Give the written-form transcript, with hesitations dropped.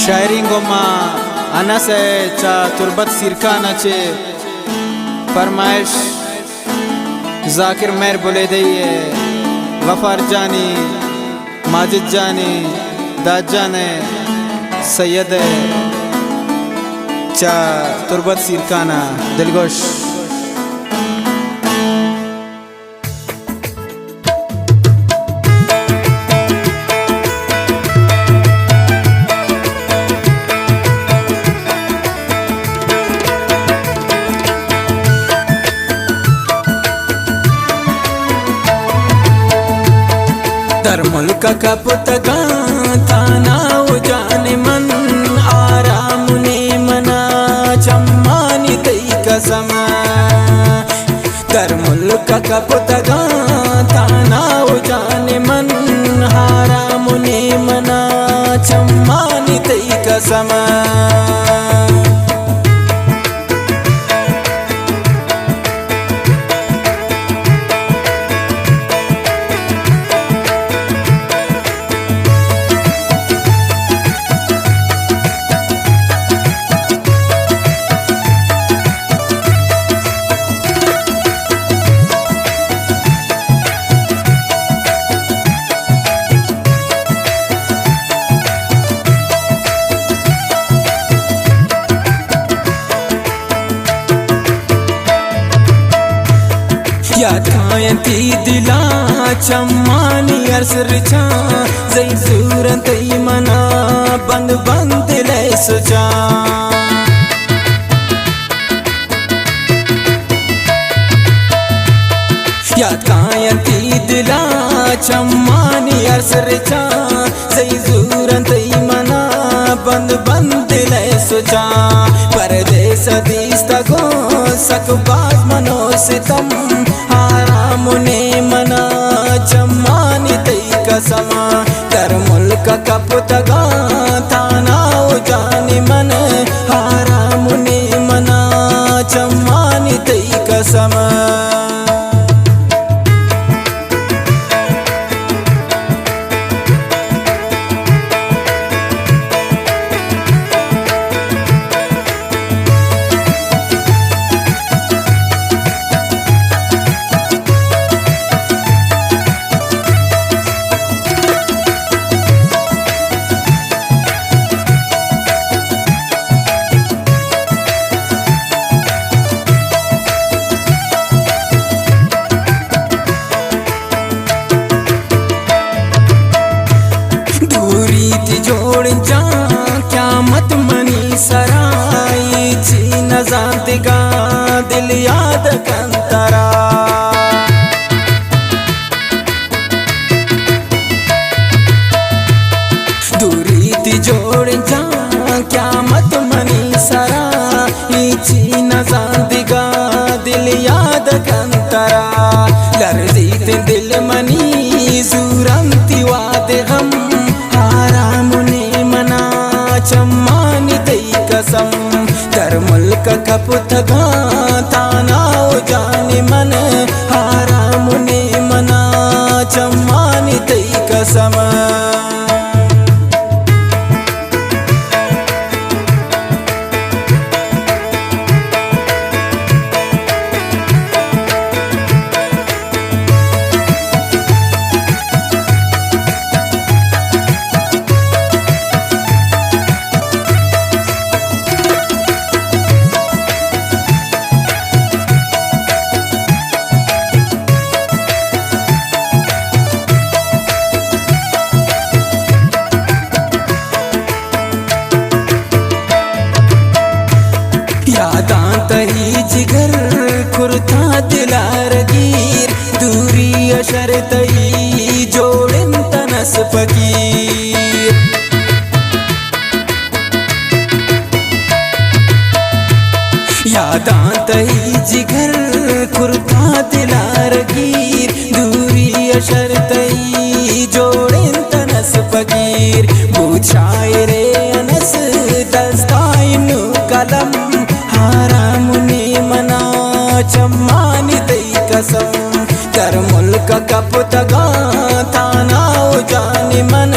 शायरी गोमा अनस चा तुरबत सिरकाना चे फरमाइश जाकिर मेर बोले दइए गफार जानी माजिद जानी दाद जाने सैयद चा तुरबत सिरकाना दिलगोश दर मुल्क का पुतगा ताना जाने मन आराम ने मना चम्मानी तई कसम। दर मुल्क का पुतगा ताना जाने मन आराम ने मना चम्मानी तई कसम। याद आयती दिला चम्मानी अर्सरचा जई सूरत मना बंद बंद ले सोचा। याद आयती दिला चम्मानी अर्सरचा जई सूरत मना बंद बंद ले सोचा। परदेस दिस्ता गो सकबाज मनो सितम आराम ने मना चम्मानी तई कसम। दर मुल्क का पुतगा ताना जाने मन आराम ने मना चम्मानी तई कसम। जोड़ जा क्या मत मनी सराई जी नजादिगा दिल याद कंतरा। दूरी ती जोड़ जा क्या मत मनी सराई जी नजादिगा दिल याद कंतरा। लर्जी ते दिल मनी जूरंती वाद गम आराम ने मना चम्मानी तई कसम। दर मुल्क का पुतगा ताना जाने मन आराम ने मना चम्मानी तई कसम। यादां तही जिगर खुरता दिलार गिर दूरी अशर तई जोड़न तनस फकीर। यादां तही जिगर खुरता दिलार गिर दूरी अशर तई जोड़न तनस फकीर। बुझाए रे अनस दस्ताइनु कलम आराम ने मना चम्मानी तई कसम। दर मुल्क का पुतगा ताना जाने मन